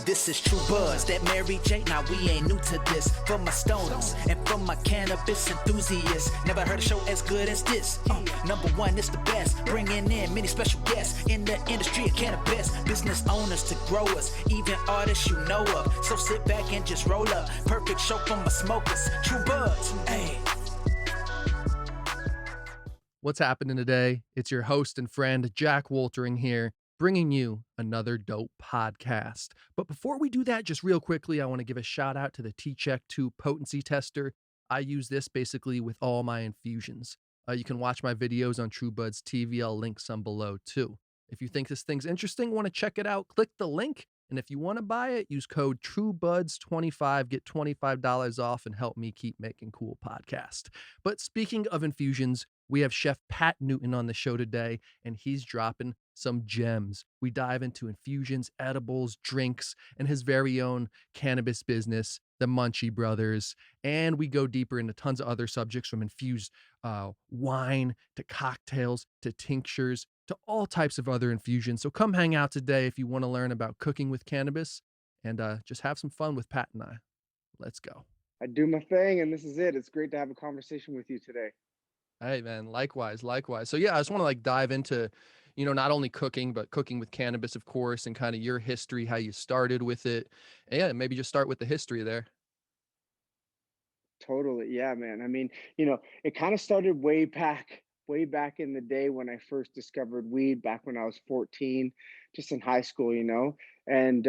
This is True Buzz, that Mary J. Now we ain't new to this. For my stoners and for my cannabis enthusiasts, never heard a show as good as this. Number one, it's the best. Bringing in many special guests in the industry of cannabis. Business owners to growers, even artists you know of. So sit back and just roll up. Perfect show for my smokers. True Buzz, hey. What's happening today? It's your host and friend, Jack Woltering here, bringing you another dope podcast. But before we do that, just real quickly, I want to give a shout out to the T-Check 2 Potency Tester. I use this basically with all my infusions. You can watch my videos on TrueBuds TV. I'll link some below too. If you think this thing's interesting, want to check it out, click the link. And if you want to buy it, use code TrueBuds25, get $25 off and help me keep making cool podcasts. But speaking of infusions, we have Chef Pat Newton on the show today, and he's dropping some gems. We dive into infusions, edibles, drinks, and his very own cannabis business, the Munchy Brothers. And we go deeper into tons of other subjects, from infused wine to cocktails to tinctures to all types of other infusions. So come hang out today if you want to learn about cooking with cannabis and just have some fun with Pat and I. Let's go. I do my thing, and this is it. It's great to have a conversation with you today. Hey, man, likewise. So, yeah, I just want to dive into, not only cooking, but cooking with cannabis, of course, and kind of your history, how you started with it. And yeah, maybe just start with the history there. Totally. Yeah, man. I mean, it kind of started way back in the day when I first discovered weed, back when I was 14, just in high school, And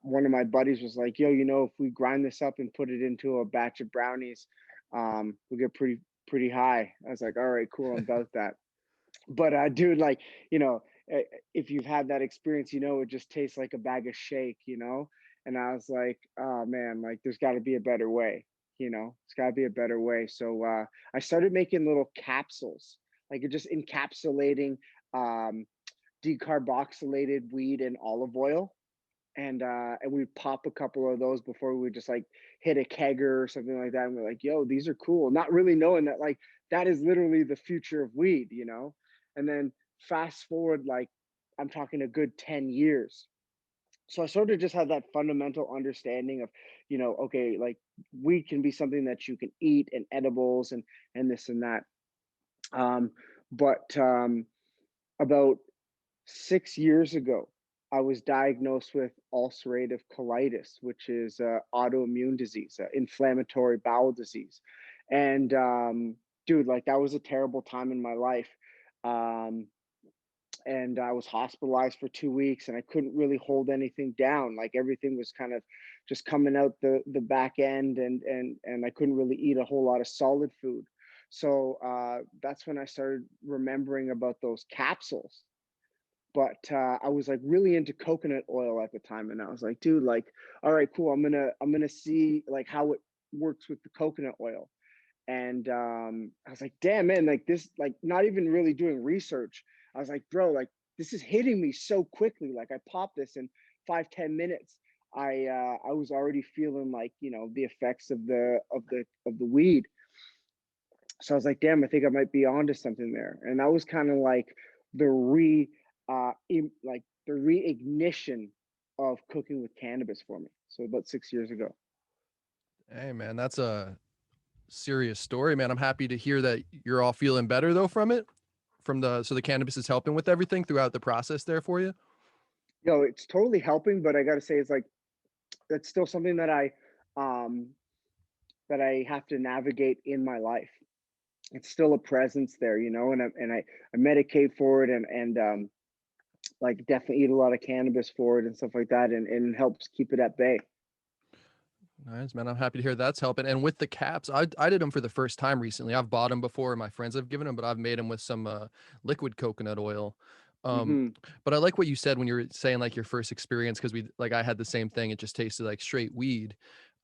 one of my buddies was like, yo, if we grind this up and put it into a batch of brownies, we'll get pretty high. I was like, all right, cool, I'm about that. But dude, if you've had that experience, it just tastes like a bag of shake, And I was like, oh man, there's got to be a better way, it's got to be a better way. So I started making little capsules, just encapsulating decarboxylated weed in olive oil. And we'd pop a couple of those before we would just hit a kegger or something like that. And we're like, yo, these are cool. Not really knowing that that is literally the future of weed, And then fast forward, I'm talking a good 10 years. So I sort of just had that fundamental understanding of, okay, weed can be something that you can eat, and edibles and this and that. But about 6 years ago, I was diagnosed with ulcerative colitis, which is autoimmune disease, inflammatory bowel disease. And dude, that was a terrible time in my life. And I was hospitalized for 2 weeks, and I couldn't really hold anything down. Everything was kind of just coming out the back end, and I couldn't really eat a whole lot of solid food. So that's when I started remembering about those capsules. But I was really into coconut oil at the time, and I was like, dude, all right, cool. I'm gonna see how it works with the coconut oil. And I was like, damn, man, this, not even really doing research. I was like, bro, this is hitting me so quickly. I popped this in 5-10 minutes. I was already feeling the effects of the weed. So I was like, damn, I think I might be onto something there. And that was kind of the reignition of cooking with cannabis for me. So about 6 years ago. Hey, man, that's a serious story, man. I'm happy to hear that you're all feeling better though from it. So the cannabis is helping with everything throughout the process there for you. It's totally helping, but I got to say, it's that's still something that I have to navigate in my life. It's still a presence there, and I medicate for it, and definitely eat a lot of cannabis for it and stuff like that, and it helps keep it at bay. Nice, man. I'm happy to hear that's helping. And with the caps, I did them for the first time recently. I've bought them before, my friends have given them, but I've made them with some liquid coconut oil. But I like what you said when you were saying your first experience, because I had the same thing. It just tasted like straight weed.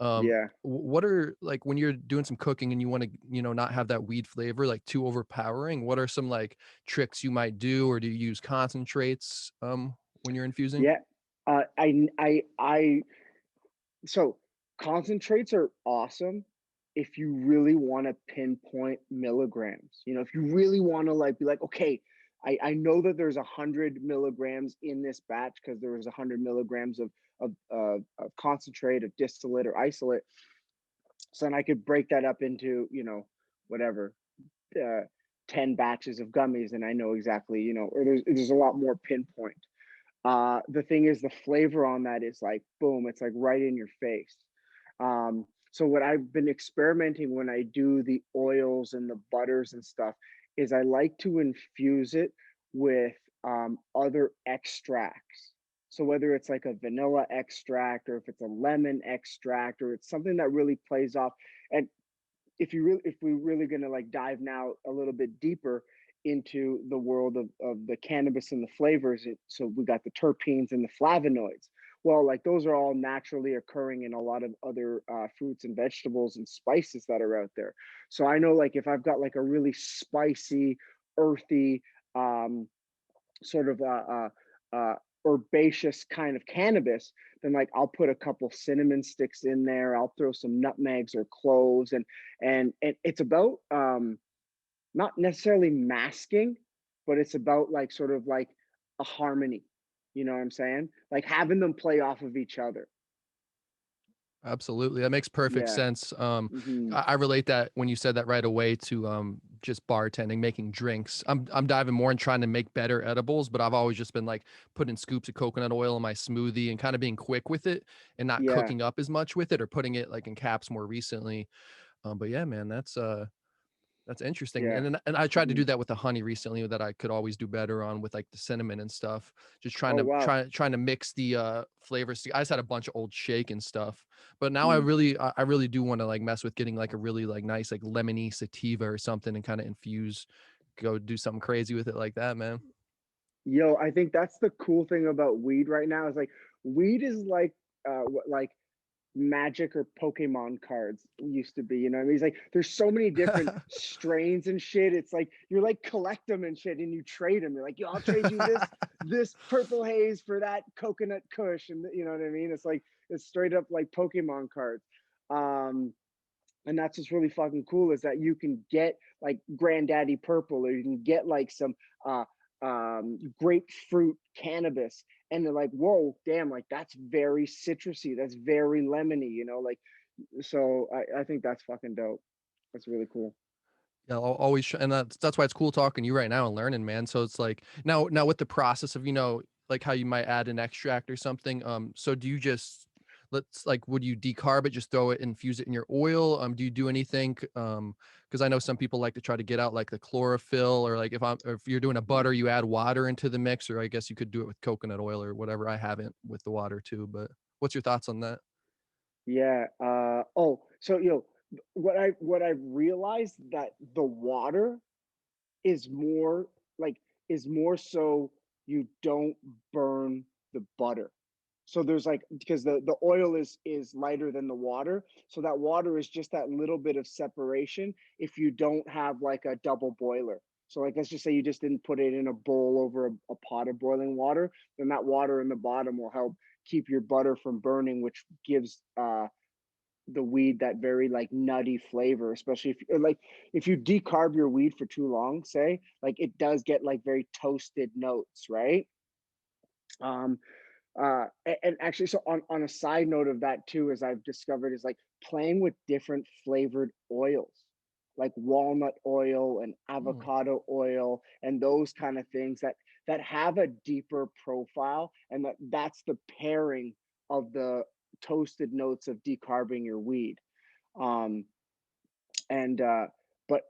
Yeah. What are when you're doing some cooking and you want to, not have that weed flavor too overpowering? What are some tricks you might do, or do you use concentrates when you're infusing? Yeah. So concentrates are awesome if you really want to pinpoint milligrams. If you really want to be okay, I know that there's 100 milligrams in this batch because there was 100 milligrams of concentrate, of distillate or isolate. So then I could break that up into, whatever, uh, 10 batches of gummies, and I know exactly, or there's a lot more pinpoint. The thing is, the flavor on that is like boom, it's like right in your face. So what I've been experimenting when I do the oils and the butters and stuff is I like to infuse it with other extracts. So whether it's like a vanilla extract or if it's a lemon extract or it's something that really plays off. And if we're really gonna like dive now a little bit deeper into the world of the cannabis and the flavors, so we got the terpenes and the flavonoids. Well, like those are all naturally occurring in a lot of other fruits and vegetables and spices that are out there. So I know like if I've got like a really spicy, earthy, um, sort of herbaceous kind of cannabis, then like I'll put a couple cinnamon sticks in there. I'll throw some nutmegs or cloves, and it's about not necessarily masking, but it's about like sort of like a harmony. You know what I'm saying? Like having them play off of each other. Absolutely. That makes perfect Yeah. sense. Hmm. I relate that when you said that right away to just bartending, making drinks. I'm diving more and trying to make better edibles, but I've always just been like putting scoops of coconut oil in my smoothie and kind of being quick with it and not Yeah. cooking up as much with it or putting it like in caps more recently. But yeah, man, that's interesting, Yeah. and I tried to Hmm. do that with the honey recently that I could always do better on with, like, the cinnamon and stuff. Just trying Oh to wow. trying to mix the, flavors I just had a bunch of old shake and stuff, but now Mm. I really do wanna, like, mess with getting, like, a really, like, nice, like, lemony sativa or something and kinda infuse go do something crazy with it like that, man. Yo, I think that's the cool thing about weed right now is like weed is like what like Magic or Pokemon cards used to be, you know what I mean? It's like there's so many different strains and shit. It's like you're like collect them and shit and you trade them. You're like, yo, I'll trade you this purple haze for that coconut kush. And you know what I mean? It's like it's straight up like Pokemon cards. Um, and that's what's really fucking cool is that you can get like Granddaddy Purple or you can get like some uh grapefruit cannabis, and they're like, whoa, damn, like that's very citrusy, that's very lemony, like. So I think that's fucking dope. That's really cool. Yeah, I'll always and that's why it's cool talking to you right now and learning, man. So it's like now with the process of, like how you might add an extract or something. So do you just let's like would you decarb it, just throw it, infuse it in your oil? Do you do anything? Because I know some people like to try to get out like the chlorophyll, or like or if you're doing a butter, you add water into the mix, or I guess you could do it with coconut oil or whatever. I haven't with the water too, but what's your thoughts on that? Yeah. Oh, so what I've realized that the water is more like is more so you don't burn the butter. So there's like because the oil is lighter than the water, so that water is just that little bit of separation if you don't have like a double boiler. So like let's just say you just didn't put it in a bowl over a pot of boiling water, then that water in the bottom will help keep your butter from burning, which gives the weed that very like nutty flavor, especially if like if you decarb your weed for too long, say, like it does get like very toasted notes, right? um and actually, so on a side note of that too, as I've discovered, is like playing with different flavored oils, like walnut oil and Hmm. avocado oil and those kind of things that have a deeper profile, and that's the pairing of the toasted notes of decarbing your weed. um and but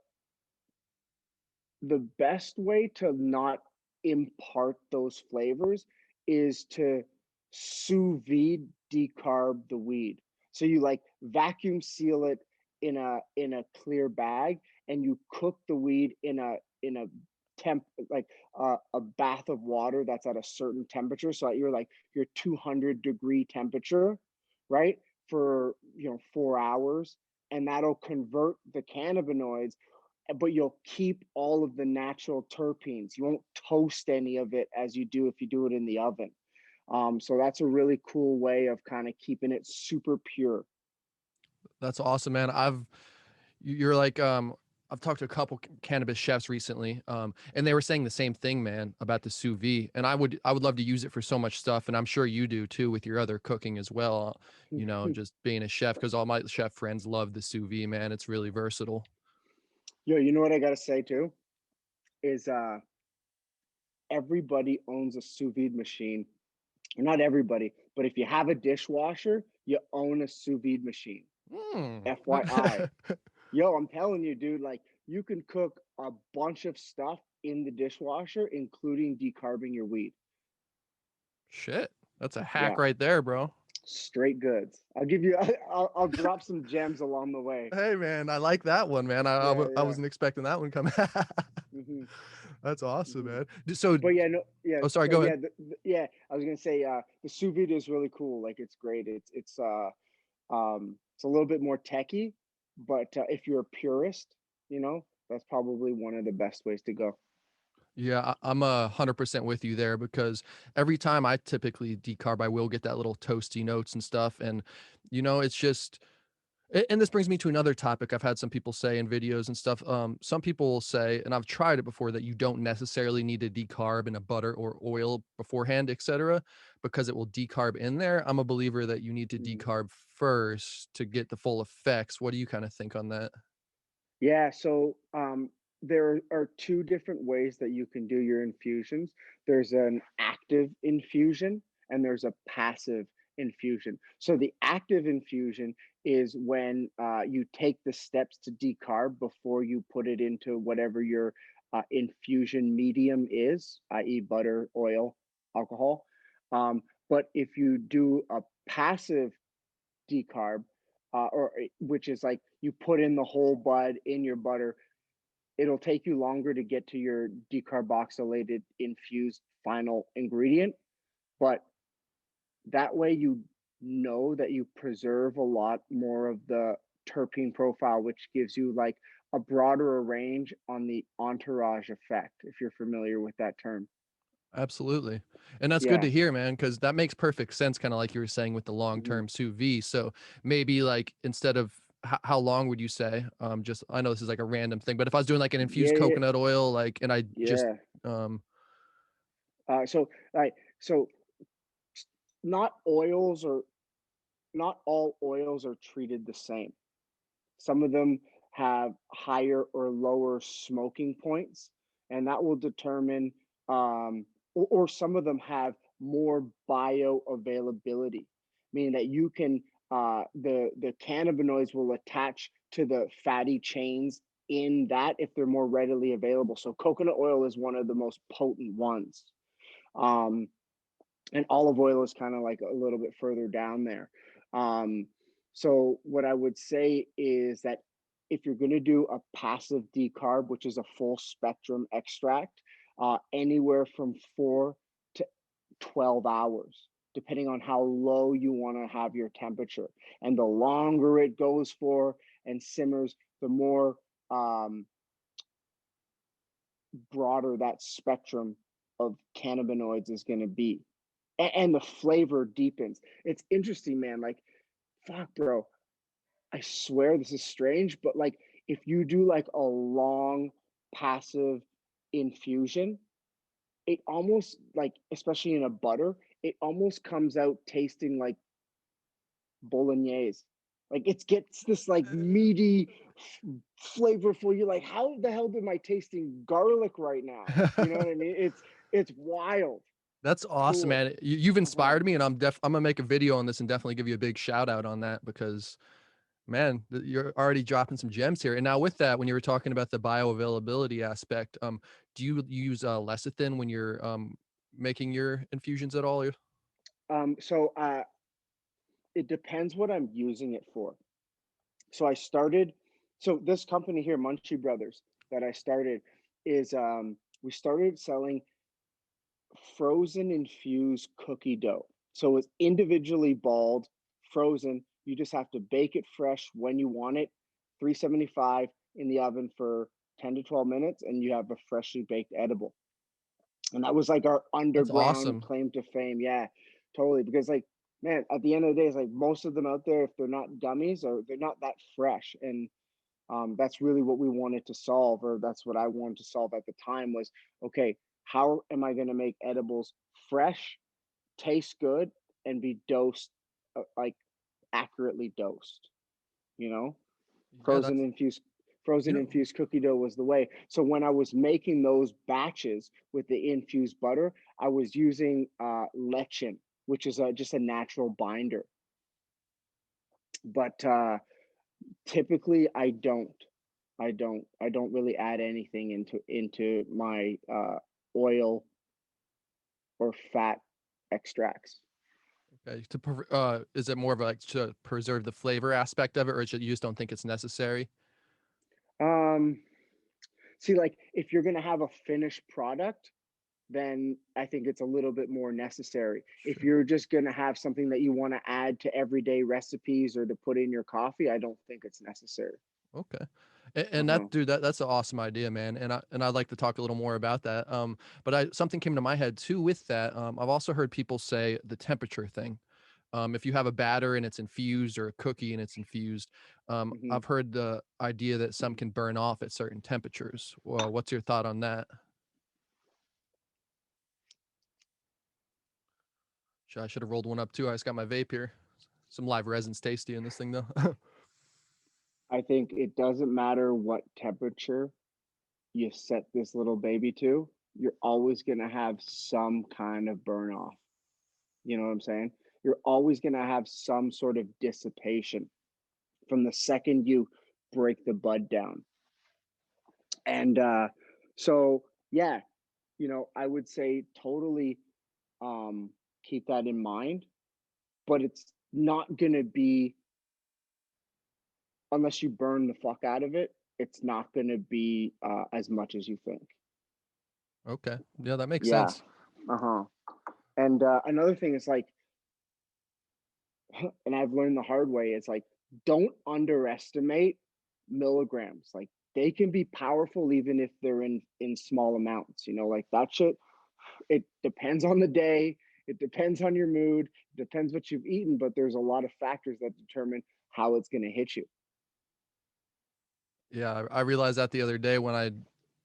the best way to not impart those flavors is to sous vide decarb the weed. So you like vacuum seal it in a clear bag, and you cook the weed in a temp like a bath of water that's at a certain temperature. So at your 200-degree temperature, right? For 4 hours, and that'll convert the cannabinoids, but you'll keep all of the natural terpenes. You won't toast any of it as you do if you do it in the oven. So that's a really cool way of kind of keeping it super pure. That's awesome, man. You're like I've talked to a couple cannabis chefs recently, and they were saying the same thing, man, about the sous vide. And I would love to use it for so much stuff, and I'm sure you do too with your other cooking as well. Just being a chef, because all my chef friends love the sous vide, man. It's really versatile. Yo, you know what I gotta say too is everybody owns a sous vide machine. Not everybody, but if you have a dishwasher, you own a sous vide machine. Hmm. FYI. Yo, I'm telling you, dude, like you can cook a bunch of stuff in the dishwasher, including decarbing your weed. Shit, that's a hack Yeah, right there, bro. straight goods. I'll give you, I'll drop some gems along the way. Hey, man, I like that one, man. Yeah, I yeah. wasn't expecting that one coming. hmm That's awesome, hmm man. So, But yeah, no, yeah. oh, sorry, So go yeah, ahead. yeah. I was gonna say the sous vide is really cool. Like it's great. It's a little bit more techy, but if you're a purist, that's probably one of the best ways to go. Yeah, I'm 100% with you there, because every time I typically decarb, I will get that little toasty notes and stuff. And, it's just, and this brings me to another topic I've had some people say in videos and stuff. Some people will say, and I've tried it before, that you don't necessarily need to decarb in a butter or oil beforehand, etc., because it will decarb in there. I'm a believer that you need to Mm. decarb first to get the full effects. What do you kind of think on that? Yeah, so there are two different ways that you can do your infusions. There's an active infusion and there's a passive infusion. So the active infusion is when you take the steps to decarb before you put it into whatever your infusion medium is, i.e., butter, oil, alcohol. But if you do a passive decarb, which is like you put in the whole bud in your butter. It'll take you longer to get to your decarboxylated infused final ingredient, but that way you know that you preserve a lot more of the terpene profile, which gives you like a broader range on the entourage effect, if you're familiar with that term. Absolutely. And that's good Yeah. to hear, man, because that makes perfect sense, kind of like you were saying with the Mhm. long-term sous vide. So maybe like instead of how long would you say? Just I know this is like a random thing, but if I was doing like an infused Yeah, yeah, coconut oil, like, and I just yeah. um So, like, so not oils or not all oils are treated the same. Some of them have higher or lower smoking points, and that will determine, or some of them have more bioavailability, meaning that you can, the cannabinoids will attach to the fatty chains in that if they're more readily available. So coconut oil is one of the most potent ones. Um, and olive oil is kind of like a little bit further down there. Um, so what I would say is that if you're going to do a passive decarb, which is a full spectrum extract, anywhere from 4 to 12 hours, depending on how low you want to have your temperature. And the longer it goes for and simmers, the more um, broader that spectrum of cannabinoids is going to be, and the flavor deepens. It's interesting, man. Like, fuck, bro. I swear this is strange, but like, if you do like a long passive infusion, it almost like, especially in a butter, it almost comes out tasting like bolognese. Like it gets this like meaty, flavorful. You're like, how the hell am I tasting garlic right now? You know what I mean? It's wild. that's awesome, Cool. man. You've Uh-huh. inspired me, and I'm gonna make a video on this and definitely give you a big shout out on that, because man, you're already dropping some gems here. And now with that, when you were talking about the bioavailability aspect, do you use lecithin when you're making your infusions at all? So it depends what I'm using it for. So I started, so this company here, Munchy Brothers, that I started is we started selling frozen infused cookie dough. So it's individually balled, frozen. You just have to bake it fresh when you want it, 375 in the oven for 10 to 12 minutes, and you have a freshly baked edible. And that was like our That's underground awesome. claim to fame. Yeah, totally. Because like, man, at the end of the day, it's like most of them out there, if they're not gummies or they're not that fresh. And That's really what we wanted to solve, or that's what I wanted to solve at the time was, okay, how am I going to make edibles fresh, taste good, and be dosed, like accurately dosed, you know? Yeah, Frozen infused frozen yeah. infused cookie dough was the way. So when I was making those batches with the infused butter, I was using lectin, which is just a natural binder. But typically I don't really add anything into my oil or fat extracts. Okay. Is it more of like to preserve the flavor aspect of it, or you just don't think it's necessary? Um, See, like if you're gonna have a finished product, then I think it's a little bit more necessary. If Sure. you're just gonna have something that you want to add to everyday recipes or to put in your coffee, I don't think it's necessary. Okay. And Uh-huh. that's an awesome idea, man. And I'd like to talk a little more about that. But something came to my head too with that. I've also heard people say the temperature thing. If you have a batter and it's infused or a cookie and it's infused, Hmm. I've heard the idea that some can burn off at certain temperatures. Well, what's your thought on that? I should have rolled one up too. I just got my vape here. Some live resin's tasty in this thing though. I think it doesn't matter what temperature you set this little baby to, you're always gonna have some kind of burn off. You know what I'm saying? You're always gonna have some sort of dissipation from the second you break the bud down. And so yeah, I would say totally um keep that in mind, but it's not gonna be, unless you burn the fuck out of it, it's not gonna be as much as you think. Okay. Yeah, that makes Yeah. sense. Uh-huh. And another thing is like, and I've learned the hard way, is like, don't underestimate milligrams. Like they can be powerful even if they're in small amounts. Like that shit. It depends on the day. It depends on your mood. It depends what you've eaten. But there's a lot of factors that determine how it's going to hit you. Yeah, I realized that the other day when I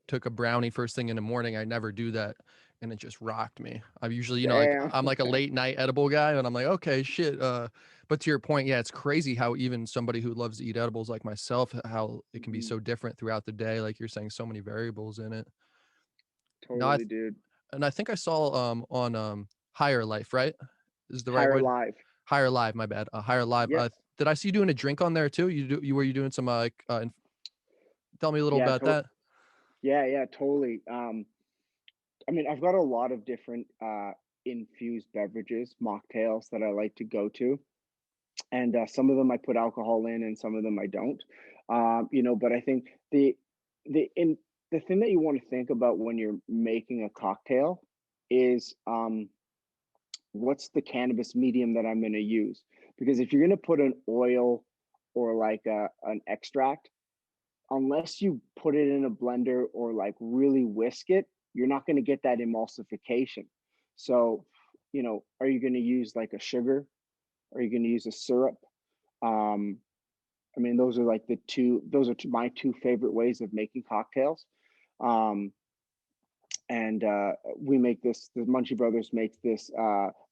took a brownie first thing in the morning. I never do that, and it just rocked me. I usually, like Damn. I'm like a late night edible guy, and I'm like, okay, shit. But to your point, yeah, it's crazy how even somebody who loves to eat edibles like myself, how it can be Mhm. so different throughout the day. Like you're saying, so many variables in it. No, Totally, dude. and I think I saw on Higher Life, right? Is the right Higher way? live. Higher Live, my bad. Higher Live. Yep. Did I see you doing a drink on there too? You were you doing some tell me a little Yeah. about that. Yeah. Yeah. Totally. I mean, I've got a lot of different infused beverages, mocktails that I like to go to, and some of them I put alcohol in, and some of them I don't. But I think the thing that you want to think about when you're making a cocktail is, what's the cannabis medium that I'm going to use? Because if you're going to put an oil or like an extract, unless you put it in a blender or like really whisk it, you're not going to get that emulsification. So, are you going to use like a sugar? Are you going to use a syrup? Um, I mean, those are like my two favorite ways of making cocktails. Um, and we make this. The Munchy Brothers makes this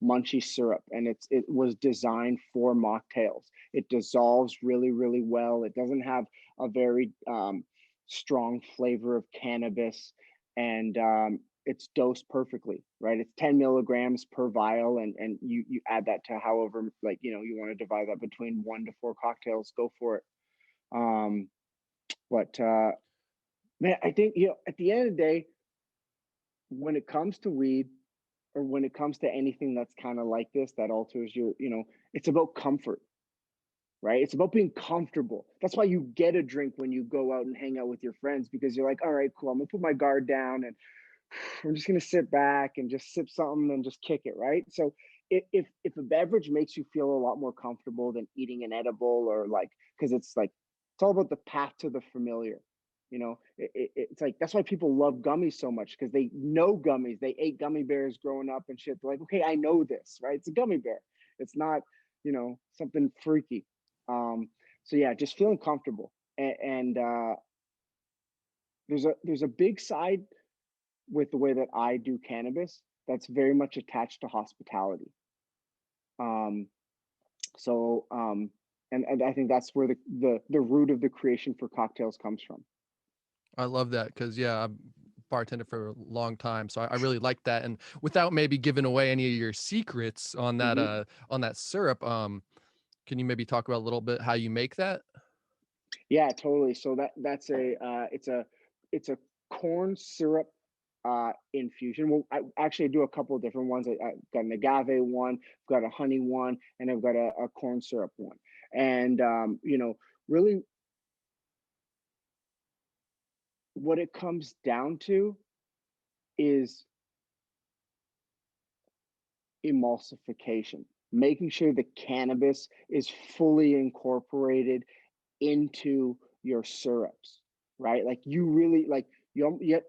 Munchy syrup, and it was designed for mocktails. It dissolves really, really well. It doesn't have a very strong flavor of cannabis, and it's dosed perfectly. Right, it's 10 milligrams per vial, and you add that to however, like, you want to divide that between 1 to 4 cocktails. Go for it. Um, but man, I think, at the end of the day, when it comes to weed, or when it comes to anything that's kind of like this that alters it's about comfort, right? It's about being comfortable. That's why you get a drink when you go out and hang out with your friends, because you're like, all right, cool, I'm gonna put my guard down, and I'm just gonna sit back and just sip something and just kick it, right? So if a beverage makes you feel a lot more comfortable than eating an edible, or like, because it's all about the path to the familiar. It's like, that's why people love gummies so much, because they know gummies. They ate gummy bears growing up and shit. They're like, okay, I know this, right? It's a gummy bear. It's not, something freaky. Um, so yeah, just feeling comfortable. And there's a big side with the way that I do cannabis that's very much attached to hospitality. Um, so and I think that's where the root of the creation for cocktails comes from. I love that because yeah, I've bartended for a long time, so I really like that. And without maybe giving away any of your secrets Hmm. on that syrup, can you maybe talk about a little bit how you make that? Yeah, totally. So that's it's a corn syrup infusion. Well, I actually do a couple of different ones. I got an agave one, I've got a honey one, and I've got a corn syrup one. And really, what it comes down to is emulsification, making sure the cannabis is fully incorporated into your syrups, right? Like you really like you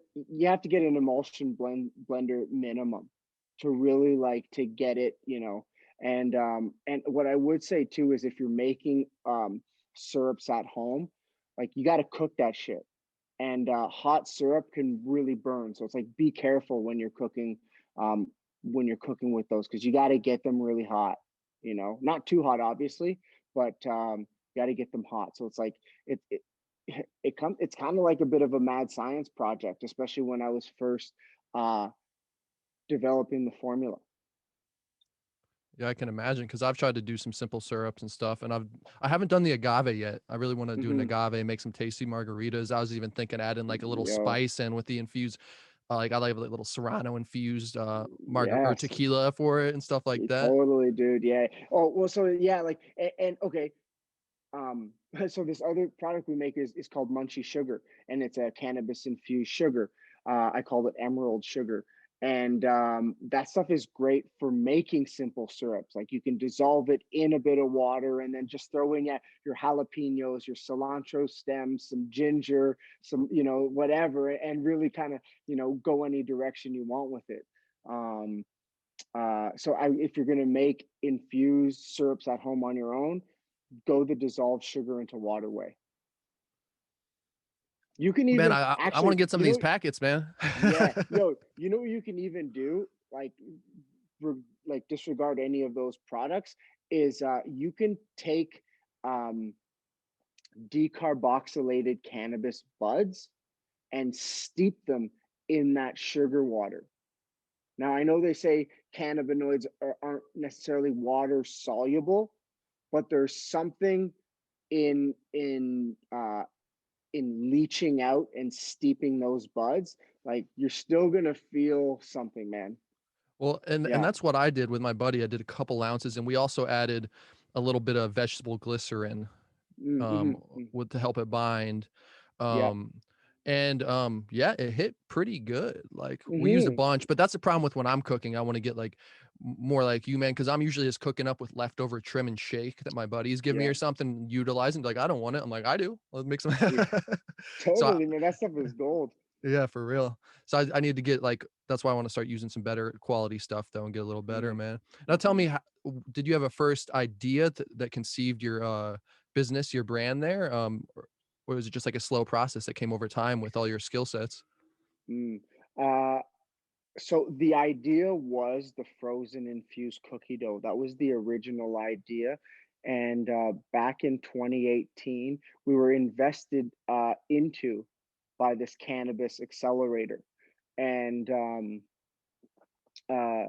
have to get an emulsion blender minimum to really like to get it, and what I would say too is if you're making syrups at home, like you got to cook that shit. And hot syrup can really burn. So it's like be careful um when you're cooking with those because you got to get them really hot, not too hot obviously, but you got to get them hot. So it's like it it's kind of like a bit of a mad science project, especially when I was first uh developing the formula. Yeah, I can imagine because I've tried to do some simple syrups and stuff, and I haven't done the agave yet. I really want to do an Hmm. agave, make some tasty margaritas. I was even thinking adding like a little Yo, spice in with the infused, like I like a little Serrano infused margar or yes. tequila for it and stuff like that. Totally, dude. Yeah. Oh, well, so yeah, like, and okay, um so this other product we make is called Munchy Sugar, and it's a cannabis infused sugar. I call it emerald sugar. And that stuff is great for making simple syrups. Like you can dissolve it in a bit of water and then just throw in, yeah, your jalapenos, your cilantro stems, some ginger, some, whatever, and really kind of, go any direction you want with it. If you're going to make infused syrups at home on your own, go the dissolved sugar into water way. You can Man, even I want to actually, get some of these packets, man. yeah, yo, what you can even do, like, like disregard any of those products, is you can take um, decarboxylated cannabis buds and steep them in that sugar water. Now, I know they say cannabinoids aren't necessarily water soluble, but there's something in in uh, in leaching out and steeping those buds. Like you're still gonna feel something, man. Well, and Yeah. that's what I did with my buddy. I did a couple ounces, and we also added a little bit of vegetable glycerin Mm-hmm. with to help it bind. Yeah. Um, and yeah, it hit pretty good. Like we used a Mm-hmm. bunch, but that's the problem with when I'm cooking. I want to get like more like you, man, because I'm usually just cooking up with leftover trim and shake that my buddies give me Yeah. or something, utilizing. Like I don't want it. I'm like I do. Let's make some. Yeah. so I, Totally, man. That stuff is gold. yeah, for real. So I need to get like that's why I want to start using some better quality stuff though and get a little better, Mm-hmm. man. Now tell me, Mm-hmm. did you have a first idea that conceived your business, your brand there, or was it just like a slow process that came over time with all your skill sets? Mm. Uh, so the idea was the frozen infused cookie dough. That was the original idea. And back in 2018, we were invested into by this cannabis accelerator. And uh,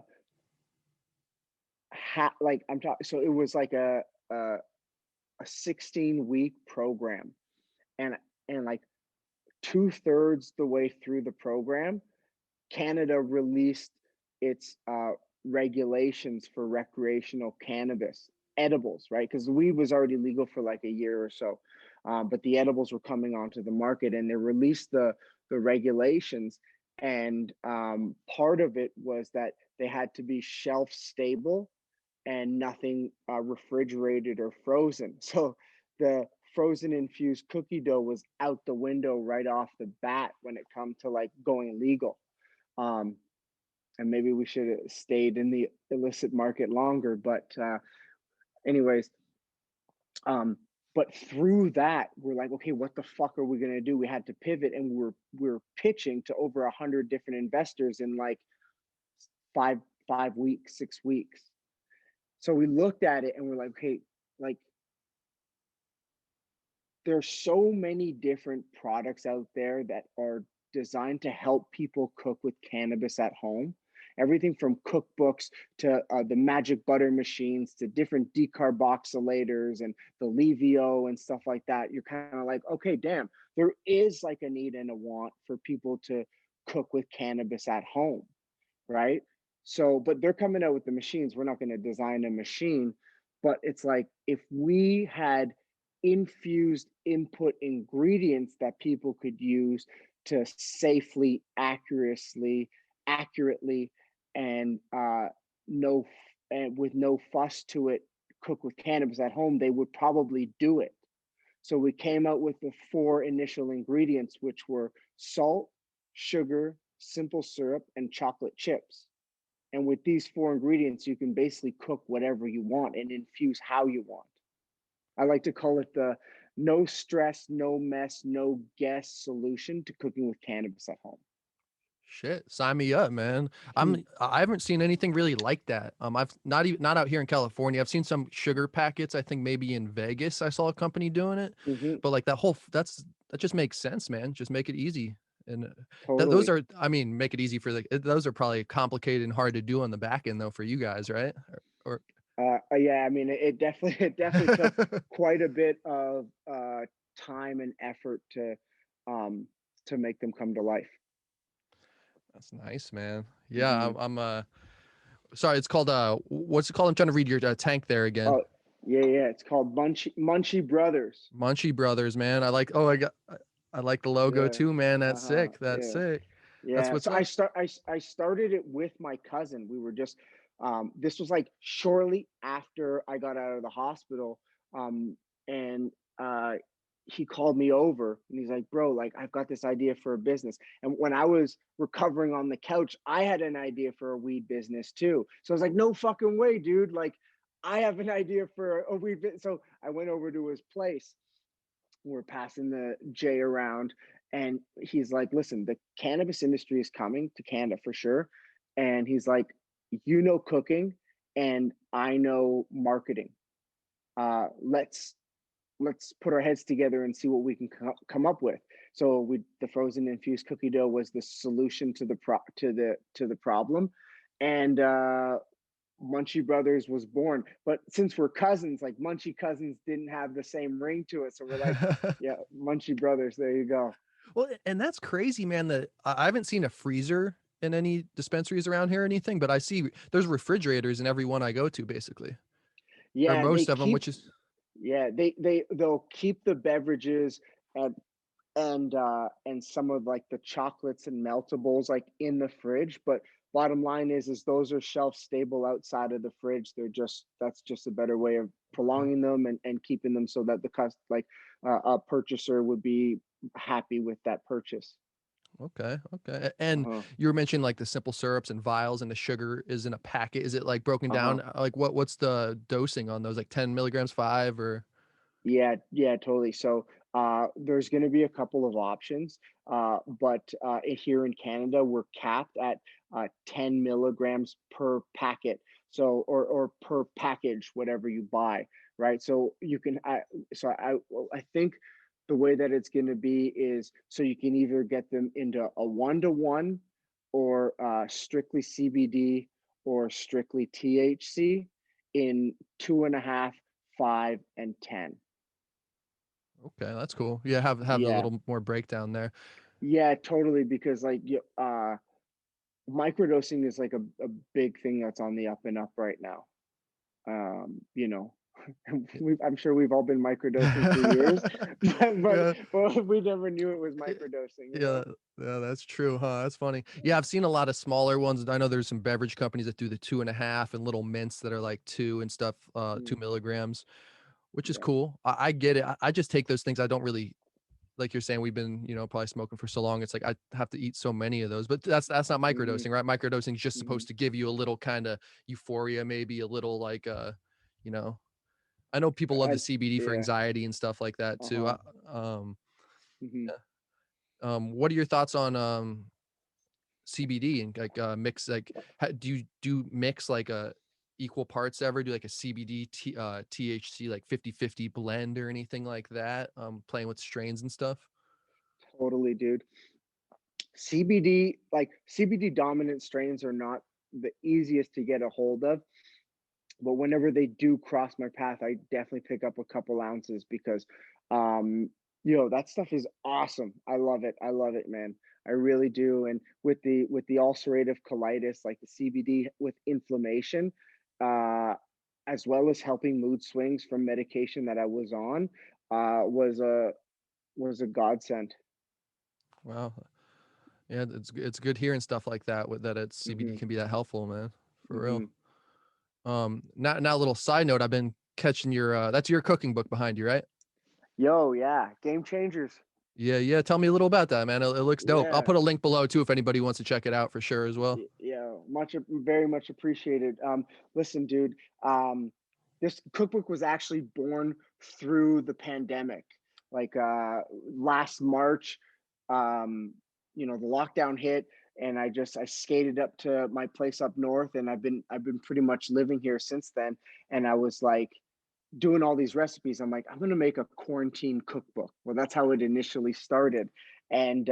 like I'm talking, so it was like a 16-week program, and like two-thirds the way through the program, Canada released its regulations for recreational cannabis edibles, right? Because weed was already legal for like a year or so, but the edibles were coming onto the market, and they released the regulations. And part of it was that they had to be shelf stable and nothing refrigerated or frozen. So the frozen infused cookie dough was out the window right off the bat when it come to like going legal. Um, and maybe we should have stayed in the illicit market longer. But anyways, um, But through that, we're like, okay, what the fuck are we gonna do? We had to pivot, and we're pitching to over 100 different investors in like five 5 weeks, 6 weeks. So we looked at it and we're like, okay, like there's so many different products out there that are designed to help people cook with cannabis at home. Everything from cookbooks to the magic butter machines to different decarboxylators and the Levio and stuff like that. You're kind of like, okay, damn, there is like a need and a want for people to cook with cannabis at home, right? So, but they're coming out with the machines. We're not going to design a machine, but it's like if we had infused input ingredients that people could use to safely, accurately, and no, and with no fuss to it, cook with cannabis at home, they would probably do it. So we came out with the four initial ingredients, which were salt, sugar, simple syrup, and chocolate chips. And with these four ingredients, you can basically cook whatever you want and infuse how you want. I like to call it the no stress, no mess, no guess solution to cooking with cannabis at home. Shit, sign me up, man. Hmm. I haven't seen anything really like that. I've not out here in California. I've seen some sugar packets. I think maybe in Vegas I saw a company doing it, Hmm. but like that just makes sense, man. Just make it easy. And those Totally. are, I mean, make it easy for those are probably complicated and hard to do on the back end though for you guys, right? Or Yeah, I mean, it definitely it definitely took quite a bit of time and effort um, to make them come to life. that's nice, man. Yeah, Hmm. I'm sorry. It's called what's it called? I'm trying to read your tank there again. Oh, yeah, yeah. It's called Munchy Brothers. Munchy Brothers, man. I like. Oh, I like the logo Yeah. too, man. That's Uh-huh. sick. That's Yeah. sick. That's Yeah. what's So up. I started it with my cousin. We were just this was like shortly after I got out of the hospital. And he called me over and he's like, bro, like I've got this idea for a business. And when I was recovering on the couch, I had an idea for a weed business too. So I was like, no fucking way, dude. Like I have an idea for a weed business. So I went over to his place. We're passing the J around, and he's like, listen, the cannabis industry is coming to Canada for sure. And he's like, you know, cooking and I know marketing. Let's put our heads together and see what we can come up with. So the frozen infused cookie dough was the solution to the problem. And Munchy Brothers was born. But since we're cousins, like Munchy Cousins didn't have the same ring to it. So we're like, yeah, Munchy Brothers, there you go. Well, and that's crazy, man. That I haven't seen a freezer in any dispensaries around here or anything, but I see there's refrigerators in every one I go to, basically, or Yeah, they most of them, keep which is yeah, they'll keep the beverages and and some of like the chocolates and meltables like in the fridge, but bottom line is those are shelf stable outside of the fridge. That's just a better way of okay. prolonging them and keeping them so that the cost like a purchaser would be happy with that purchase. Okay, okay. And Uh-huh. you were mentioning like the simple syrups and vials and the sugar is in a packet. Is it like broken Uh-huh. down? Like what's the dosing on those? Like 10 milligrams, five or Yeah, yeah, totally. So there's going to be a couple of options, but here in Canada, we're capped at 10 milligrams per packet. So or per package, whatever you buy, right? So you can. I think the way that it's going to be is so you can either get them into a 1-to-1 or strictly CBD or strictly THC in 2.5, 5, and 10. okay, that's cool. Yeah, have the Yeah. little more breakdown there. Yeah, totally. Because like microdosing is like a big thing that's on the up and up right now. You know, I'm sure we've all been microdosing for years, Yeah. but we never knew it was Y microdosing, you yeah, know? yeah, that's true, huh? That's funny. Yeah, I've seen a lot of smaller ones. I know there's some beverage companies that do the 2.5 and little mints that are like 2 and stuff, Mm, 2 milligrams, which is yeah. cool. I get it. I just take those things. I don't really like you're saying, we've been, probably smoking for so long. It's like I have to eat so many of those, but that's not Hmm. microdosing, right? Microdosing is just Hmm. supposed to give you a little kind of euphoria, maybe a little like, you know, I know people love I the CBD for yeah. anxiety and stuff like that too. Uh-huh. Mhm. Yeah. What are your thoughts on CBD and like mix like do you mix like a equal parts ever? Do like a CBD THC like 50/50 blend or anything like that? Playing with strains and stuff? Totally, dude. CBD, like CBD dominant strains are not the easiest to get a hold of, but whenever they do cross my path, I definitely pick up a couple ounces because, um, that stuff is awesome. I love it. I love it, man. I really do. And with the ulcerative colitis, like the CBD with inflammation, uh, as well as helping mood swings from medication that I was on, was a godsend. Wow. Yeah, it's good hearing stuff like that with that it's CBD Hmm. can be that helpful, man. For real. Hmm. Now a little side note, I've been catching your that's your cooking book behind you, right? Yo, yeah, game changers. Yeah, yeah. Tell me a little about that, man. It looks dope. I'll Yeah. put a link below too if anybody wants to check it out for sure as well. Yeah, very much appreciated. Listen, dude, um, this cookbook was actually born through the pandemic. Like last March, um, the lockdown hit, and I skated up to my place up north, and I've been pretty much living here since then. And I was like doing all these recipes. I'm like, I'm gonna make a quarantine cookbook. Well, that's how it initially started, and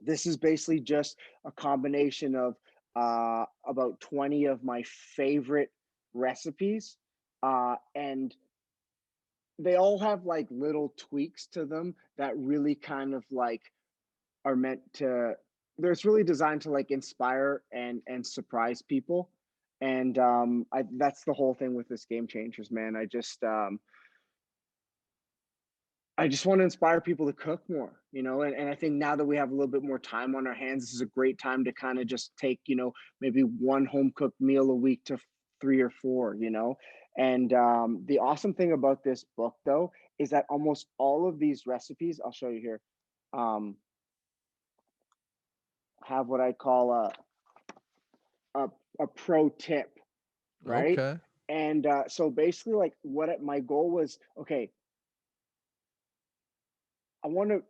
this is basically just a combination of about 20 of my favorite recipes. And they all have like little tweaks to them that really kind of like are meant to, it's really designed to like inspire and surprise people. And that's the whole thing with this game changers, man. I just want to inspire people to cook more, and I think now that we have a little bit more time on our hands, this is a great time to kind of just take, maybe one home cooked meal a week to three or four. And the awesome thing about this book, though, is that almost all of these recipes, I'll show you here, um, have what I call a, a pro tip, right? Okay. And so basically, like my goal was, okay, I want to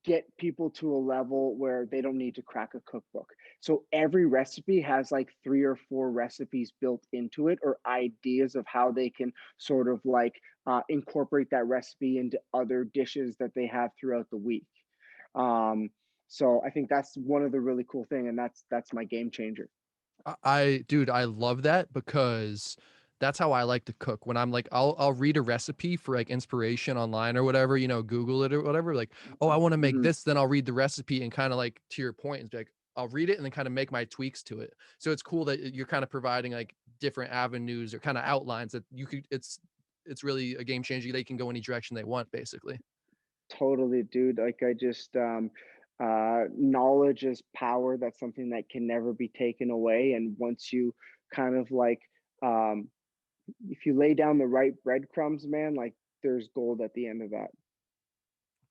get people to a level where they don't need to crack a cookbook. So every recipe has like three or four recipes built into it, or ideas of how they can sort of like incorporate that recipe into other dishes that they have throughout the week. Um, so I think that's one of the really cool thing, and that's my game changer. Dude, I love that because that's how I like to cook. When I'm like, I'll read a recipe for like inspiration online or whatever, Google it or whatever. Like, oh, I want to make Hmm. this, then I'll read the recipe and kind of like to your point, and be like, I'll read it and then kind of make my tweaks to it. So it's cool that you're kind of providing like different avenues or kind of outlines that you could. It's really a game changer. They can go any direction they want, basically. Totally, dude. Like knowledge is power. That's something that can never be taken away. And once you kind of like, um, if you lay down the right breadcrumbs, man, like there's gold at the end of that.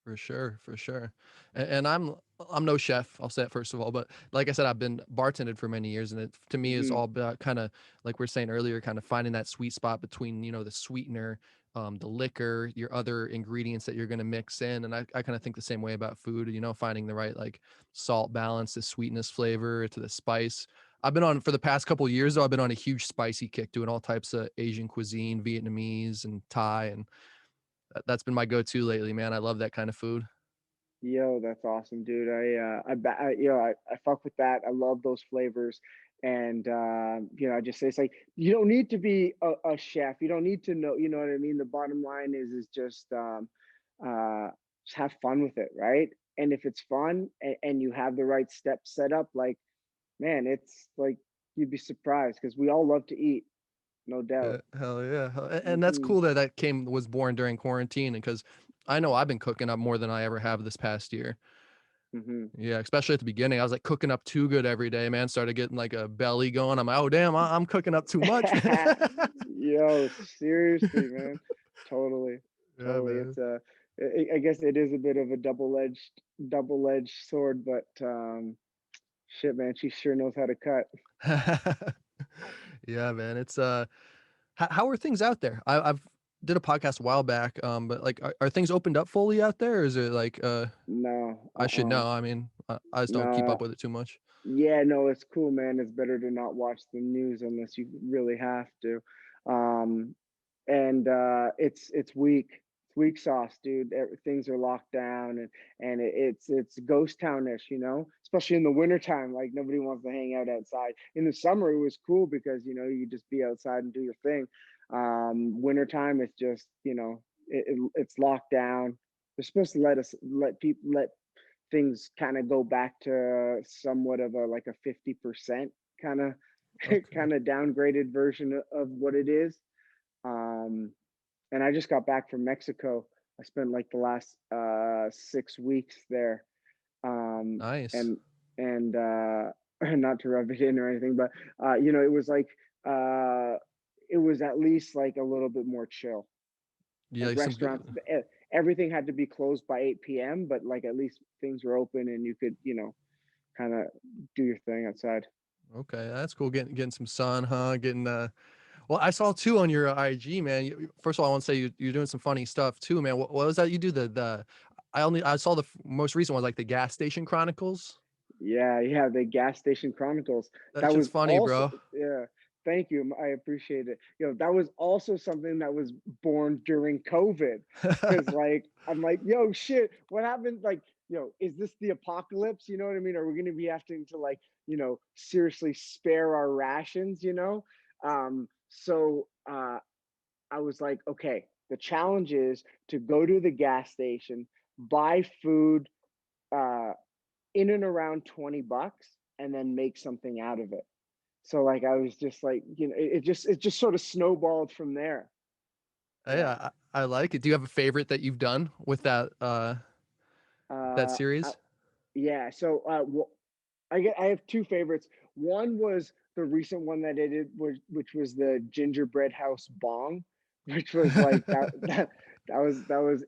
For sure, for sure. And I'm no chef, I'll say it first of all, but like I said, I've been bartended for many years, and it to me is Hmm. all about kind of like we are saying earlier, kind of finding that sweet spot between the sweetener, the liquor, your other ingredients that you're going to mix in, and I kind of think the same way about food. Finding the right like salt balance, the sweetness, flavor to the spice. I've been on for the past couple of years though. I've been on a huge spicy kick, doing all types of Asian cuisine, Vietnamese and Thai, and that's been my go-to lately, man. I love that kind of food. Yo, that's awesome, dude. I fuck with that. I love those flavors. And I just say it's like you don't need to be a chef. You don't need to know, you know what I mean? The bottom line is uh just have fun with it, right? And if it's fun and you have the right steps set up, like man, it's like you'd be surprised because we all love to eat, no Yeah, doubt. hell yeah, and that's Hmm. cool that was born during quarantine, because I know I've been cooking up more than I ever have this past year. Hmm. Yeah, especially at the beginning, I was like cooking up too good every day, man. Started getting like a belly going. I'm like, oh damn, I'm cooking up too much. Yo, seriously, man. Totally, Yeah, totally. man. It's I guess it is a bit of a double-edged sword, but shit, man, she sure knows how to cut. Yeah, man. It's How are things out there? I've did a podcast a while back, but like, are things opened up fully out there, or is it like, No, I should know. I mean, I just don't keep up no. with it too much. Yeah, no, it's cool, man. It's better to not watch the news unless you really have to. Um, and it's weak. It's weak sauce, dude. Things are locked down, and it's ghost townish, especially in the wintertime. Like nobody wants to hang out outside. In the summer, it was cool because you just be outside and do your thing. Wintertime, it's just it's locked down. They're supposed to let things kind of go back to somewhat of a like a 50% kind of Okay. kind of downgraded version of what it is. Um, and I just got back from Mexico. I spent like the last 6 weeks there. Um, Nice. and and not to rub it in or anything, but it was like uh, it was at least like a little bit more chill. Yeah, Like like some restaurants, good. everything had to be closed by 8 p.m., but like at least things were open and you could, kind of do your thing outside. Okay, that's cool. Getting some sun, huh? Getting well, I saw too on your IG, man. First of all, I want to say you're doing some funny stuff too, man. What was that you do? I saw the most recent one, like the gas station chronicles. Yeah, yeah, the gas station chronicles. That That shit's was funny, also, bro. yeah. Thank you. I appreciate it. That was also something that was born during COVID. Cause like I'm like, yo, shit, what happened? Like, is this the apocalypse? You know what I mean? Are we gonna be having to like, seriously spare our rations, So I was like, okay, the challenge is to go to the gas station, buy food, uh in and around 20 bucks and then make something out of it. So like I was just like, it just sort of snowballed from there. Yeah. Yeah, I like it. Do you have a favorite that you've done with that Uh I, series? yeah, so I have two favorites. One was the recent one that I did, which was the gingerbread house bong, which was like that was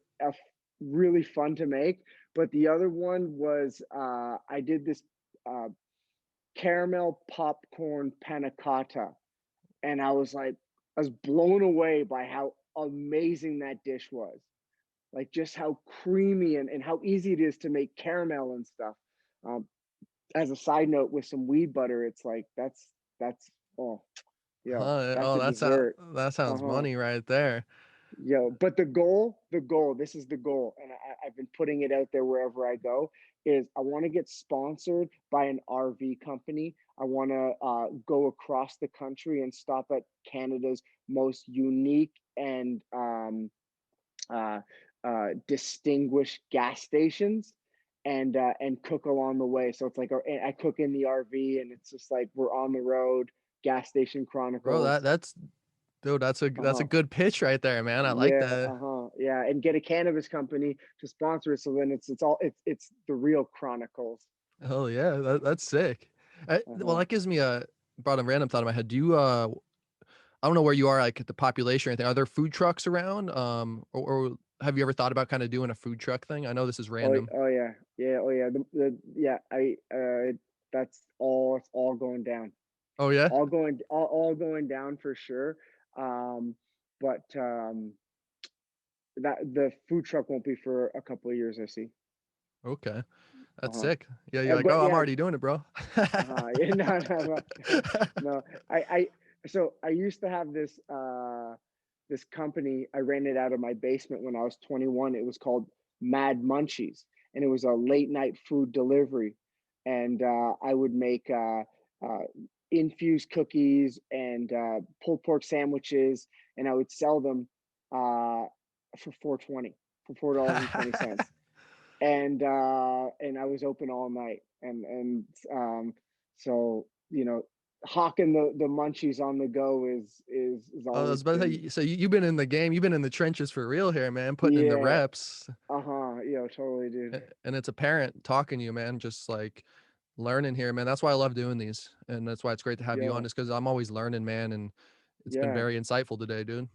really fun to make. But the other one was I did this uh caramel popcorn panna cotta, and I was blown away by how amazing that dish was. Like just how creamy and how easy it is to make caramel and stuff. Um, as a side note, with some weed butter, it's like that's oh Huh? that's Oh, a dessert. that sounds Uh-huh. money right there. But the goal, this is the goal, and I've been putting it out there wherever I go, is I want to get sponsored by an RV company. I want to go across the country and stop at Canada's most unique and uh, distinguished gas stations and cook along the way. So it's like I cook in the RV, and it's just like we're on the road. Gas station Bro, chronicles. that's dude, that's a Uh-huh. good pitch right there, man. I like Yeah, that. uh-huh. Yeah, and get a cannabis company to sponsor it, so then it's the real chronicles. Oh yeah, that's sick. Well, Uh-huh. that gives me a brought a random thought in my head. Do you I don't know where you are, like at the population or anything. Are there food trucks around? Or have you ever thought about kind of doing a food truck thing? I know this is random. Oh yeah. Yeah, oh yeah. Yeah, I that's all it's all going down. Oh yeah. All going down for sure. Um but that the food truck won't be for a couple of years, I see. Okay, that's Uh-huh. sick. Yeah, you're like, But oh, I'm yeah, already doing it, bro. yeah, no. So I used to have this company. I ran it out of my basement when I was 21. It was called Mad Munchies, and it was a late night food delivery. And I would make uh, infused cookies and pulled pork sandwiches, and I would sell them for 4.20 for $4.20. And I was open all night, so hawking the munchies on the go is I always was about to been. say, so you've been in the game, you've been in the trenches for real here, man, putting in the Yeah, reps. totally, dude. And it's apparent talking to you, man, just like learning here, man. That's why I love doing these. And that's why it's great to have you on, Yo, just because I'm always learning, man. And it's been yeah, very insightful today, dude.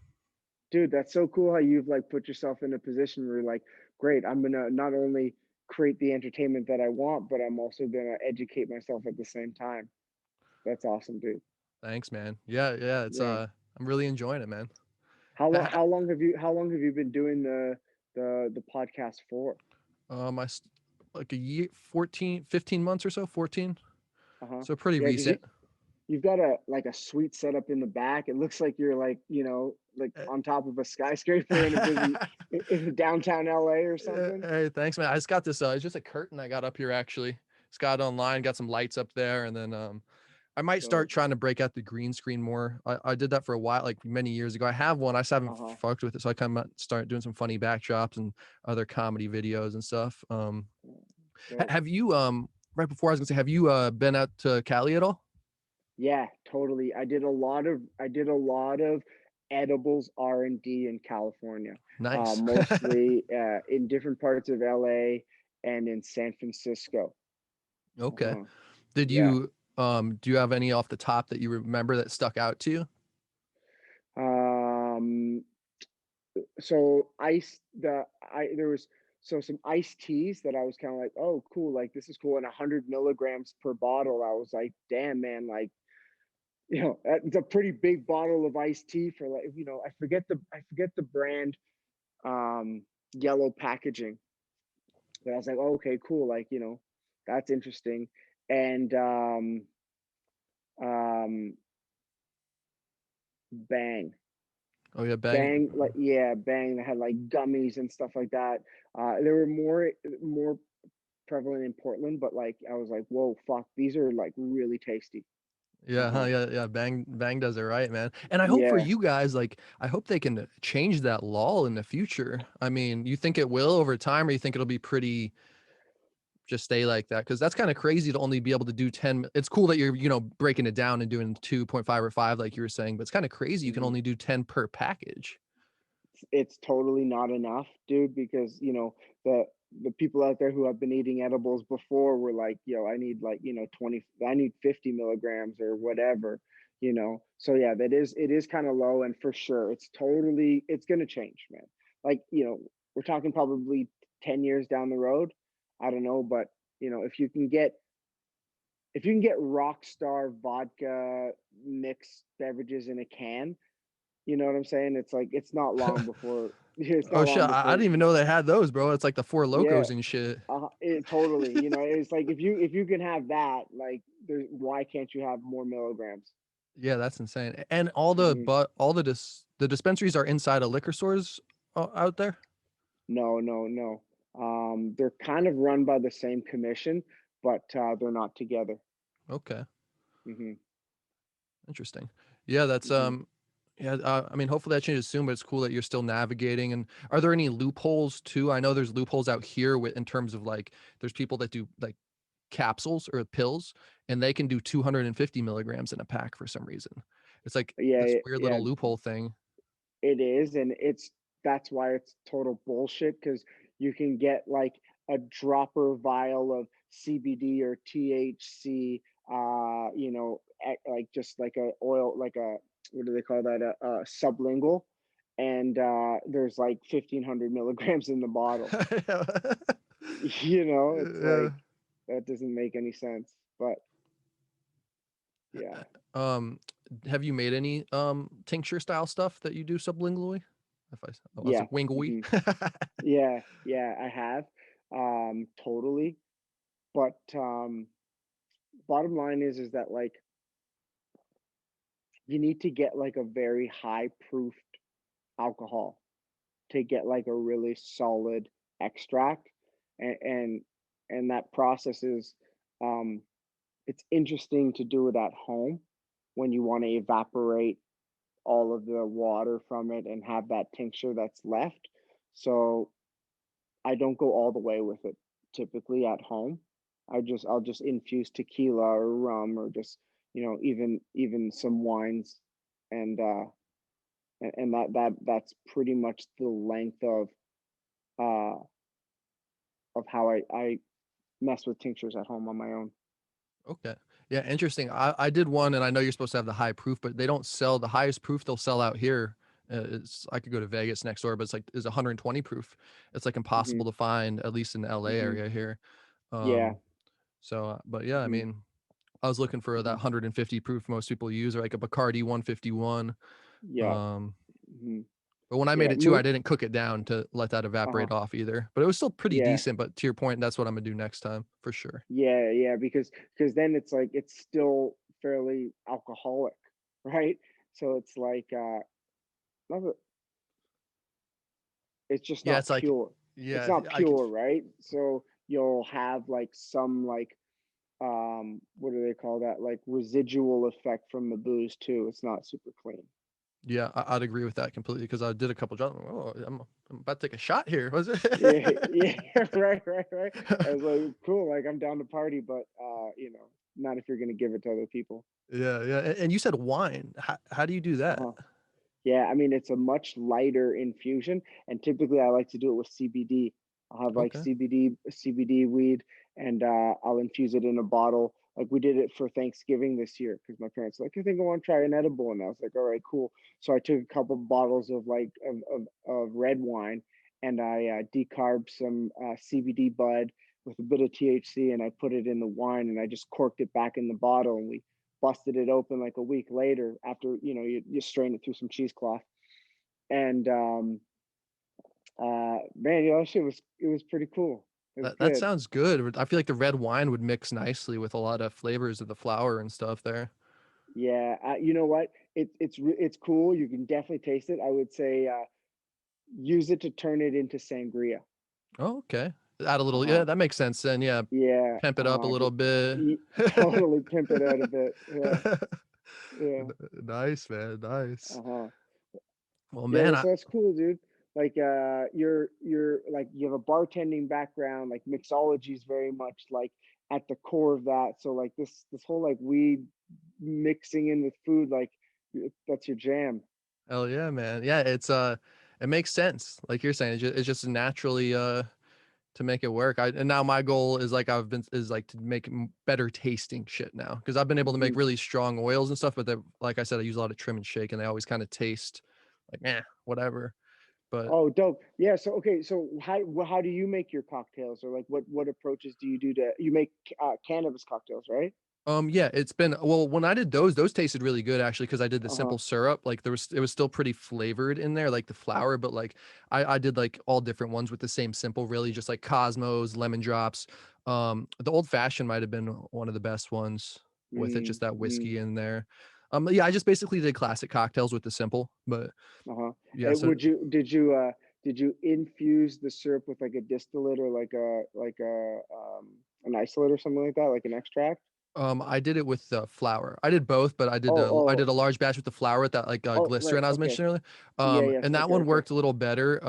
dude, that's so cool how you've like put yourself in a position where you're like, great, I'm gonna not only create the entertainment that I want, but I'm also gonna educate myself at the same time. That's awesome, dude. Thanks, man. Yeah, yeah. Yeah. I'm really enjoying it, man. How long Ha- how long have you been doing the podcast for? I like a year, 14, 15 months or so, 14. Uh-huh. So pretty Yeah, because recent. you've got a like a sweet setup in the back. It looks like you're like, like Uh, on top of a skyscraper in a busy in downtown LA or something. Hey, thanks, man. I just got this. It's just a curtain I got up here actually. It's got online, got some lights up there, and then I might start Dope. trying to break out the green screen more. I did that for a while, like many years ago. I have one. I just haven't Uh-huh. fucked with it, so I kind of start doing some funny backdrops and other comedy videos and stuff. Dope. Have you right before I was gonna say, have you been out to Cali at all? Yeah, totally. I did a lot of edibles R&D in California. Nice. Mostly in different parts of LA and in San Francisco. Okay. Uh-huh. Did Yeah. you do you have any off the top that you remember that stuck out to you? Um so ice the I there was so some iced teas that I was kind of like, oh cool, like this is cool. And 100 milligrams per bottle. I was like, damn man, like, it's a pretty big bottle of iced tea for like, I forget the brand, yellow packaging. But I was like, oh, okay, cool, like, that's interesting. And um bang. Oh yeah, bang. Bang, like, yeah, bang, that had like gummies and stuff like that. They were more prevalent in Portland, but like I was like, whoa, fuck, these are like really tasty. Yeah, huh, Uh-huh. yeah, yeah. Bang does it right, man. And I hope for Yeah. you guys, like, I hope they can change that law in the future. I mean, you think it will over time, or you think it'll be pretty just stay like that? Because that's kind of crazy to only be able to do 10. It's cool that you're, breaking it down and doing 2.5 or 5, like you were saying, but it's kind of crazy. You can Mhm. only do 10 per package. It's totally not enough, dude, because the people out there who have been eating edibles before were like, yo, I need like, 20, I need 50 milligrams or whatever, So yeah, it is kind of low, and for sure it's gonna change, man. Like, we're talking probably 10 years down the road. I don't know, but if you can get Rockstar vodka mixed beverages in a can, you know what I'm saying? It's like it's not long before it's not Oh shit, long I before didn't even know they had those, bro. It's like the Four yeah, Locos and shit. totally. It's like if you can have that, like why can't you have more milligrams? Yeah, that's insane. And Hmm. the dispensaries are inside of liquor stores out there. No, no, no. They're kind of run by the same commission, but they're not together. Okay. Hmm. Interesting. Yeah, that's Hmm. yeah, I mean hopefully that changes soon, but it's cool that you're still navigating. And are there any loopholes too? I know there's loopholes out here with in terms of like there's people that do like capsules or pills and they can do 250 milligrams in a pack for some reason. It's like this Yeah, weird yeah, little loophole thing. it is, and that's why it's total bullshit, because you can get like a dropper vial of CBD or THC, like just like a oil, like a what do they call that? A sublingual, and there's like 1,500 milligrams in the bottle. It's Yeah. like that doesn't make any sense. But yeah, Um, have you made any tincture style stuff that you do sublingually? I was yeah, like wingly. hmm, yeah, yeah, I have, totally. But bottom line is that like you need to get like a very high proofed alcohol to get like a really solid extract, and that process is, um it's interesting to do it at home when you want to evaporate all of the water from it and have that tincture that's left. So I don't go all the way with it typically at home. I'll just infuse tequila or rum, or just, even some wines, and that's pretty much the length uh of how I mess with tinctures at home on my own. Okay. Yeah, interesting. I did one, and I know you're supposed to have the high proof, but they don't sell the highest proof they'll sell out here. It's I could go to Vegas next door, but it's like is 120 proof. It's like Hmm. impossible to find, at least in the LA Hmm. area here. Yeah. Um, but yeah, I Hmm. mean, I was looking for that Hmm. 150 proof most people use, or like a Bacardi 151. Yeah. Um, Mhm. but when I made Yeah. it too, I didn't cook it down to let that Uh-huh. evaporate off either. But it was still pretty Yeah. decent. But to your point, that's what I'm gonna do next time for sure. Yeah, yeah, because then it's like it's still fairly alcoholic, right? So it's like not that it's just Yeah, not it's like, pure. It's yeah, not I could. pure, right? So you'll have like some like what do they call that? Like residual effect from the booze too. It's not super clean. Yeah, I'd agree with that completely because I did a couple jobs. Oh, I'm about to take a shot here. Was it? Yeah, yeah, right, right, right. I was like, cool, like I'm down to party, but not if you're gonna give it to other people. Yeah, yeah. And you said wine. How do you do that? Uh-huh. Yeah, I mean, it's a much lighter infusion, and typically I like to do it with CBD. I'll have like Okay. CBD weed, and I'll infuse it in a bottle. Like we did it for Thanksgiving this year because my parents were like, I think I want to try an edible, and I was like, all right, cool. So I took a couple bottles of like of red wine, and I decarbed some CBD bud with a bit of THC, and I put it in the wine, and I just corked it back in the bottle, and we busted it open like a week later after you strain it through some cheesecloth and man, that shit was it was pretty cool. It was That good. sounds good. I feel like the red wine would mix nicely with a lot of flavors of the flower and stuff there. Yeah, you know what, it's cool, you can definitely taste it. I would say use it to turn it into sangria. Oh, okay. Add a little. Uh-huh. Yeah, that makes sense then. Yeah, Yeah, pimp it up a uh-huh, little bit. totally pimp it out a bit. Yeah, yeah, Nice, man. Nice. uh-huh. Well, Yeah, man, so that's cool, dude. Like you're like you have a bartending background, like mixology is very much like at the core of that. So like this whole like weed mixing in with food, like that's your jam. hell yeah, man. Yeah, it makes sense. Like you're saying, it's just naturally to make it work. And now my goal is like is like to make better tasting shit now because I've been able to make Mhm. really strong oils and stuff. But like I said, I use a lot of trim and shake, and they always kind of taste like whatever. But Oh, dope. Yeah. So okay. So how do you make your cocktails, or like what approaches do you do to you make cannabis cocktails, right? yeah, it's been well, when I did those tasted really good actually because I did the Uh huh. simple syrup. Like it was still pretty flavored in there, like the flour, but like I did like all different ones with the same simple, really just like Cosmos, lemon drops. The old fashioned might have been one of the best ones with it, Mm, just that mm, whiskey in there. Yeah, I just basically did classic cocktails with the simple, but uh huh. yeah, And so did you infuse the syrup with like a distillate or like a an isolate or something like that, like an extract? I did it with the flour. I did both, but Oh, I oh, did a large batch with the flour with that like oh, right. glycerin I was Okay. mentioning earlier. Yeah. Yes. And that Okay. one Okay. worked a little better.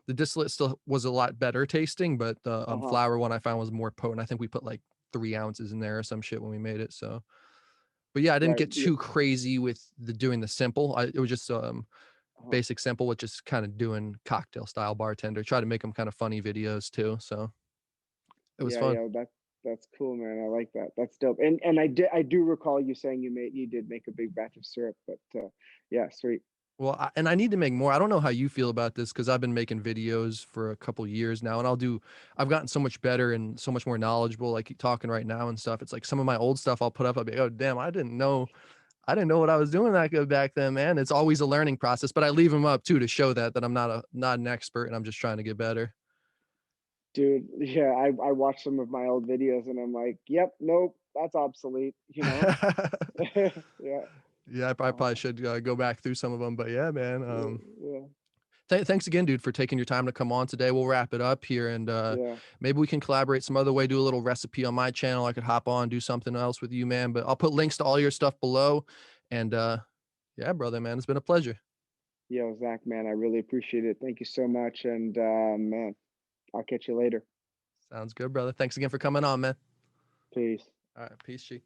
The distillate still was a lot better tasting, but the Uh huh. flour one I found was more potent. I think we put like 3 ounces in there or some shit when we made it. So, but yeah, I didn't Right. get Yeah. too crazy with the doing the simple. It was just Uh-huh. basic simple with just kind of doing cocktail style bartender. Try to make them kind of funny videos too. So it was Yeah. fun. Yeah. That's cool, man. I like that. That's dope. And I do recall you saying you did make a big batch of syrup, but yeah, sweet. Well, and I need to make more. I don't know how you feel about this because I've been making videos for a couple years now, and I've gotten so much better and so much more knowledgeable. Like talking right now and stuff. It's like some of my old stuff I'll put up. I'll be, oh damn, I didn't know what I was doing that good back then, man. It's always a learning process, but I leave them up too to show that I'm not an expert and I'm just trying to get better. Dude, yeah, I watched some of my old videos and I'm like, yep, nope, that's obsolete, you know? Yeah. Yeah, I probably Uh-huh. should go back through some of them, but yeah, man. Yeah, yeah, Thanks again, dude, for taking your time to come on today. We'll wrap it up here, and yeah. maybe we can collaborate some other way. Do a little recipe on my channel. I could hop on, do something else with you, man. But I'll put links to all your stuff below. And yeah, brother, man, it's been a pleasure. Yo, Zach, man, I really appreciate it. Thank you so much. And man, I'll catch you later. Sounds good, brother. Thanks again for coming on, man. Peace. All right, peace, G.